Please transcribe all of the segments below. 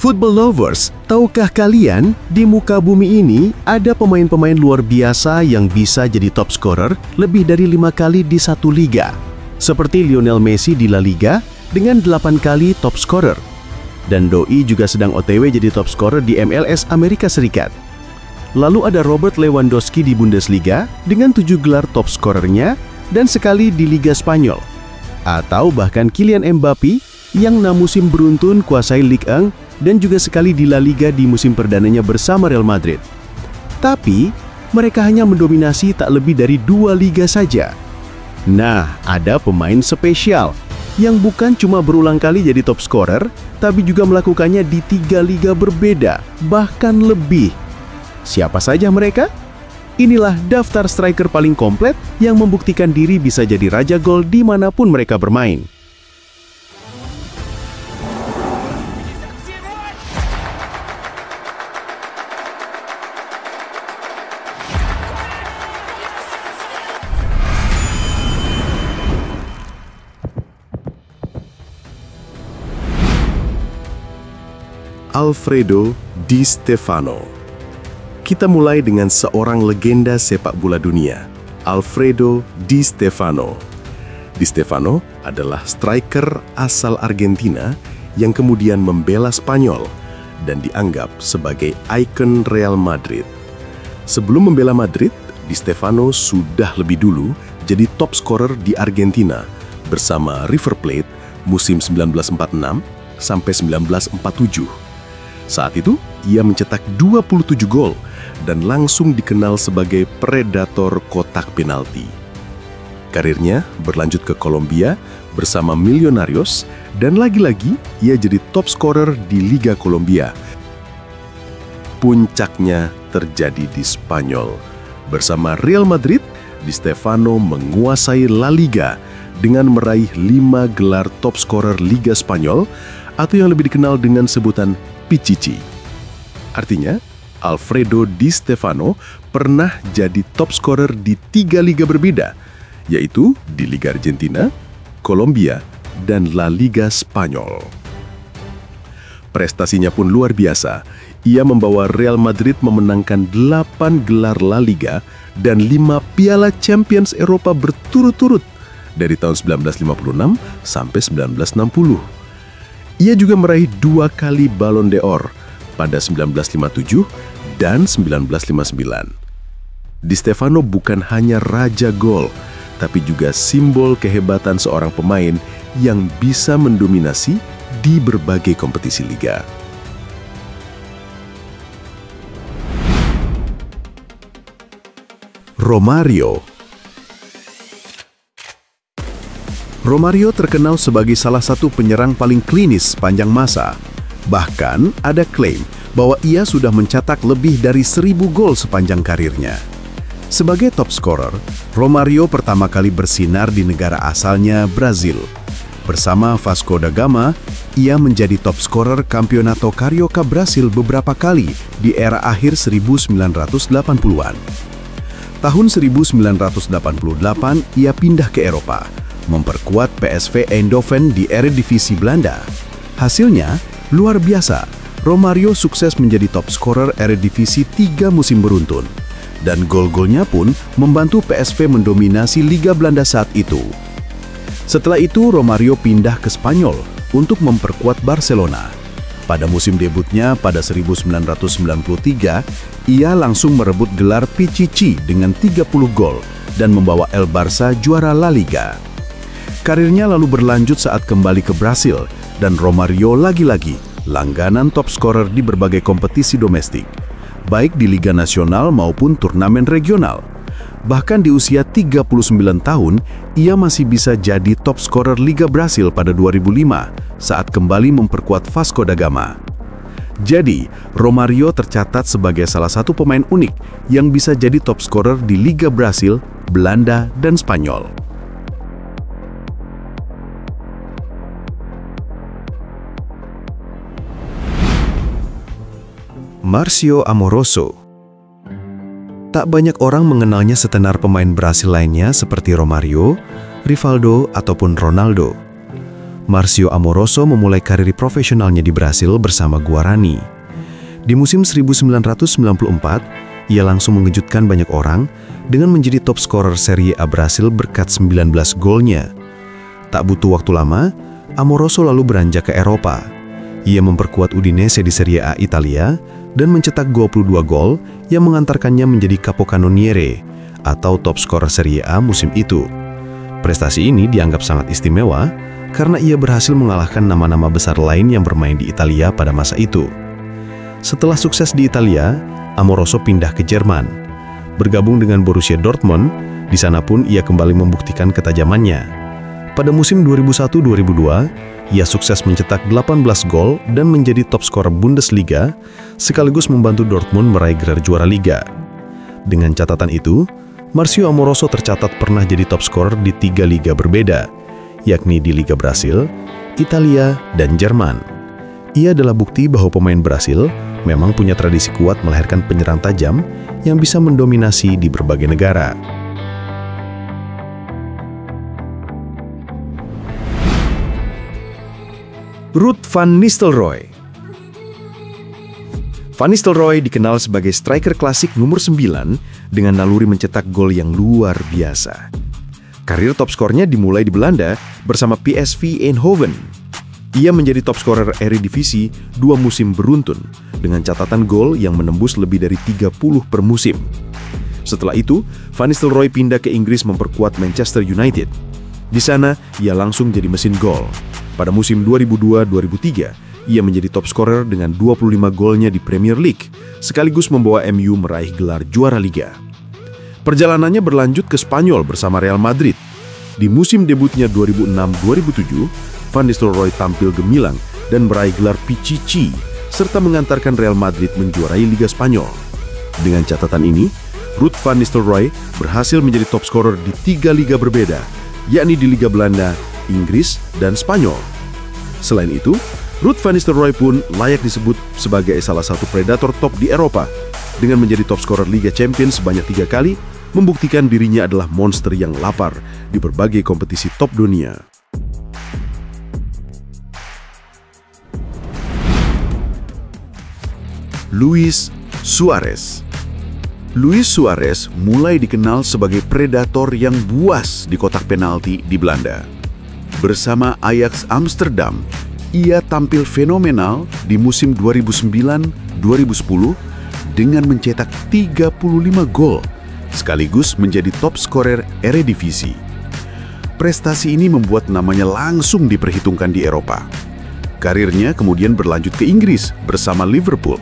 Football lovers, tahukah kalian di muka bumi ini ada pemain-pemain luar biasa yang bisa jadi top scorer lebih dari 5 kali di satu liga? Seperti Lionel Messi di La Liga dengan 8 kali top scorer. Dan Doi juga sedang OTW jadi top scorer di MLS Amerika Serikat. Lalu ada Robert Lewandowski di Bundesliga dengan 7 gelar top scorernya dan sekali di Liga Spanyol. Atau bahkan Kylian Mbappe yang 6 musim beruntun kuasai Ligue 1 dan juga sekali di La Liga di musim perdananya bersama Real Madrid. Tapi, mereka hanya mendominasi tak lebih dari 2 liga saja. Nah, ada pemain spesial yang bukan cuma berulang kali jadi top scorer, tapi juga melakukannya di 3 liga berbeda, bahkan lebih. Siapa saja mereka? Inilah daftar striker paling komplit yang membuktikan diri bisa jadi raja gol dimanapun mereka bermain. Alfredo Di Stefano. Kita mulai dengan seorang legenda sepak bola dunia, Alfredo Di Stefano. Di Stefano adalah striker asal Argentina yang kemudian membela Spanyol dan dianggap sebagai ikon Real Madrid. Sebelum membela Madrid, Di Stefano sudah lebih dulu jadi top scorer di Argentina bersama River Plate musim 1946 sampai 1947. Saat itu, ia mencetak 27 gol dan langsung dikenal sebagai predator kotak penalti. Karirnya berlanjut ke Kolombia bersama Millonarios dan lagi-lagi ia jadi top scorer di Liga Kolombia. Puncaknya terjadi di Spanyol. Bersama Real Madrid, Di Stefano menguasai La Liga dengan meraih 5 gelar top scorer Liga Spanyol atau yang lebih dikenal dengan sebutan Pichichi. Artinya, Alfredo Di Stefano pernah jadi top scorer di 3 liga berbeda, yaitu di Liga Argentina, Kolombia, dan La Liga Spanyol. Prestasinya pun luar biasa. Ia membawa Real Madrid memenangkan 8 gelar La Liga dan 5 Piala Champions Eropa berturut-turut dari tahun 1956 sampai 1960. Ia juga meraih 2 kali Ballon d'Or pada 1957 dan 1959. Di Stefano bukan hanya raja gol, tapi juga simbol kehebatan seorang pemain yang bisa mendominasi di berbagai kompetisi liga. Romario terkenal sebagai salah satu penyerang paling klinis sepanjang masa. Bahkan ada klaim bahwa ia sudah mencetak lebih dari 1000 gol sepanjang karirnya. Sebagai top scorer, Romario pertama kali bersinar di negara asalnya, Brazil. Bersama Vasco da Gama, ia menjadi top scorer Campeonato Carioca Brasil beberapa kali di era akhir 1980-an. Tahun 1988, ia pindah ke Eropa, memperkuat PSV Eindhoven di Eredivisie Belanda. Hasilnya luar biasa. Romario sukses menjadi top scorer Eredivisie 3 musim beruntun. Dan gol-golnya pun membantu PSV mendominasi Liga Belanda saat itu. Setelah itu, Romario pindah ke Spanyol untuk memperkuat Barcelona. Pada musim debutnya pada 1993, ia langsung merebut gelar Pichichi dengan 30 gol dan membawa El Barça juara La Liga. Karirnya lalu berlanjut saat kembali ke Brasil, dan Romario lagi-lagi langganan top scorer di berbagai kompetisi domestik, baik di Liga Nasional maupun turnamen regional. Bahkan di usia 39 tahun, ia masih bisa jadi top scorer Liga Brasil pada 2005 saat kembali memperkuat Vasco da Gama. Jadi, Romario tercatat sebagai salah satu pemain unik yang bisa jadi top scorer di Liga Brasil, Belanda, dan Spanyol. Marcio Amoroso. Tak banyak orang mengenalnya setenar pemain Brasil lainnya seperti Romario, Rivaldo, ataupun Ronaldo. Marcio Amoroso memulai karir profesionalnya di Brasil bersama Guarani. Di musim 1994, ia langsung mengejutkan banyak orang dengan menjadi top scorer Serie A Brasil berkat 19 golnya. Tak butuh waktu lama, Amoroso lalu beranjak ke Eropa. Ia memperkuat Udinese di Serie A Italia dan mencetak 22 gol yang mengantarkannya menjadi capocannoniere atau top scorer Serie A musim itu. Prestasi ini dianggap sangat istimewa karena ia berhasil mengalahkan nama-nama besar lain yang bermain di Italia pada masa itu. Setelah sukses di Italia, Amoroso pindah ke Jerman. Bergabung dengan Borussia Dortmund, di sana pun ia kembali membuktikan ketajamannya. Pada musim 2001-2002, ia sukses mencetak 18 gol dan menjadi top skor Bundesliga, sekaligus membantu Dortmund meraih gelar juara Liga. Dengan catatan itu, Marcio Amoroso tercatat pernah jadi top scorer di 3 liga berbeda, yakni di Liga Brasil, Italia, dan Jerman. Ia adalah bukti bahwa pemain Brasil memang punya tradisi kuat melahirkan penyerang tajam yang bisa mendominasi di berbagai negara. Ruud van Nistelrooy. Van Nistelrooy dikenal sebagai striker klasik nomor 9 dengan naluri mencetak gol yang luar biasa. Karir top skornya dimulai di Belanda bersama PSV Eindhoven. Ia menjadi top scorer Eredivisie 2 musim beruntun dengan catatan gol yang menembus lebih dari 30 per musim. Setelah itu, Van Nistelrooy pindah ke Inggris memperkuat Manchester United. Di sana, ia langsung jadi mesin gol. Pada musim 2002-2003, ia menjadi top scorer dengan 25 golnya di Premier League, sekaligus membawa MU meraih gelar juara Liga. Perjalanannya berlanjut ke Spanyol bersama Real Madrid. Di musim debutnya 2006-2007, Van Nistelrooy tampil gemilang dan meraih gelar Pichichi, serta mengantarkan Real Madrid menjuarai Liga Spanyol. Dengan catatan ini, Ruud van Nistelrooy berhasil menjadi top scorer di 3 liga berbeda, yakni di Liga Belanda, Inggris, dan Spanyol. Selain itu, Ruud van Nistelrooy pun layak disebut sebagai salah satu predator top di Eropa, dengan menjadi top scorer Liga Champions sebanyak 3 kali, membuktikan dirinya adalah monster yang lapar di berbagai kompetisi top dunia. Luis Suarez. Luis Suarez mulai dikenal sebagai predator yang buas di kotak penalti di Belanda. Bersama Ajax Amsterdam, ia tampil fenomenal di musim 2009-2010 dengan mencetak 35 gol, sekaligus menjadi top scorer Eredivisie. Prestasi ini membuat namanya langsung diperhitungkan di Eropa. Karirnya kemudian berlanjut ke Inggris bersama Liverpool.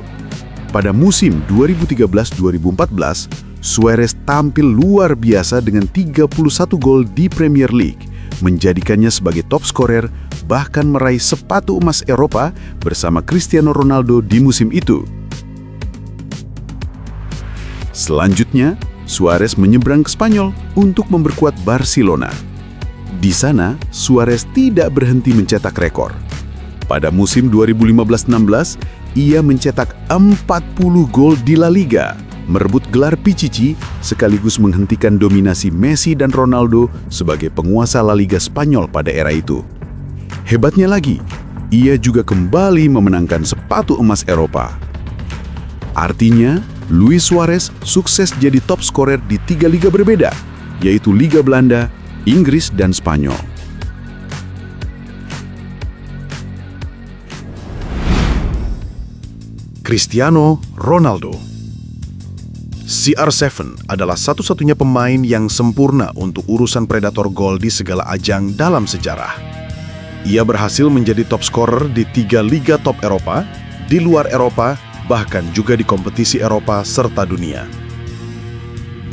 Pada musim 2013-2014, Suarez tampil luar biasa dengan 31 gol di Premier League, menjadikannya sebagai top scorer, bahkan meraih sepatu emas Eropa bersama Cristiano Ronaldo di musim itu. Selanjutnya, Suarez menyeberang ke Spanyol untuk memperkuat Barcelona. Di sana, Suarez tidak berhenti mencetak rekor. Pada musim 2015-16, ia mencetak 40 gol di La Liga, merebut gelar Pichichi, sekaligus menghentikan dominasi Messi dan Ronaldo sebagai penguasa La Liga Spanyol pada era itu. Hebatnya lagi, ia juga kembali memenangkan sepatu emas Eropa. Artinya, Luis Suarez sukses jadi top scorer di 3 liga berbeda, yaitu Liga Belanda, Inggris, dan Spanyol. Cristiano Ronaldo. CR7 adalah satu-satunya pemain yang sempurna untuk urusan predator gol di segala ajang dalam sejarah. Ia berhasil menjadi top scorer di 3 liga top Eropa, di luar Eropa, bahkan juga di kompetisi Eropa serta dunia.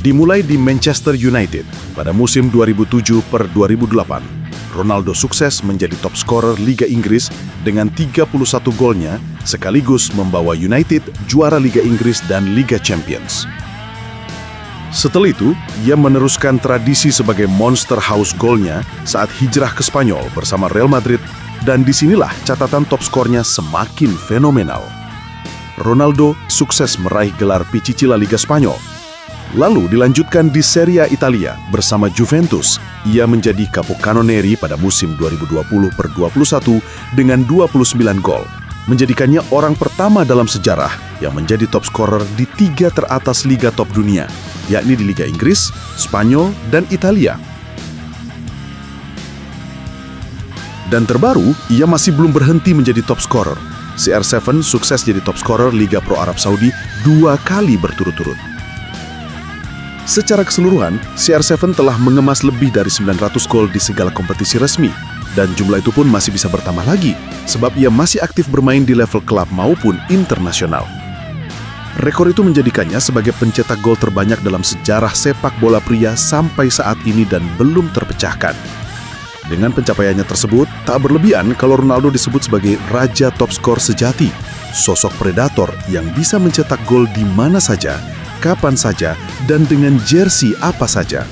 Dimulai di Manchester United pada musim 2007-2008, Ronaldo sukses menjadi top scorer Liga Inggris dengan 31 golnya, sekaligus membawa United juara Liga Inggris dan Liga Champions. Setelah itu, ia meneruskan tradisi sebagai monster house golnya saat hijrah ke Spanyol bersama Real Madrid, dan disinilah catatan top skornya semakin fenomenal. Ronaldo sukses meraih gelar Pichichi La Liga Spanyol. Lalu dilanjutkan di Serie A Italia bersama Juventus. Ia menjadi capocannoniere pada musim 2020/21 dengan 29 gol. Menjadikannya orang pertama dalam sejarah yang menjadi top scorer di 3 teratas liga top dunia, yakni di Liga Inggris, Spanyol, dan Italia. Dan terbaru, ia masih belum berhenti menjadi top scorer. CR7 sukses jadi top scorer Liga Pro Arab Saudi 2 kali berturut-turut. Secara keseluruhan, CR7 telah mengemas lebih dari 900 gol di segala kompetisi resmi, dan jumlah itu pun masih bisa bertambah lagi, sebab ia masih aktif bermain di level klub maupun internasional. Rekor itu menjadikannya sebagai pencetak gol terbanyak dalam sejarah sepak bola pria sampai saat ini dan belum terpecahkan. Dengan pencapaiannya tersebut, tak berlebihan kalau Ronaldo disebut sebagai raja top skor sejati, sosok predator yang bisa mencetak gol di mana saja, kapan saja, dan dengan jersey apa saja.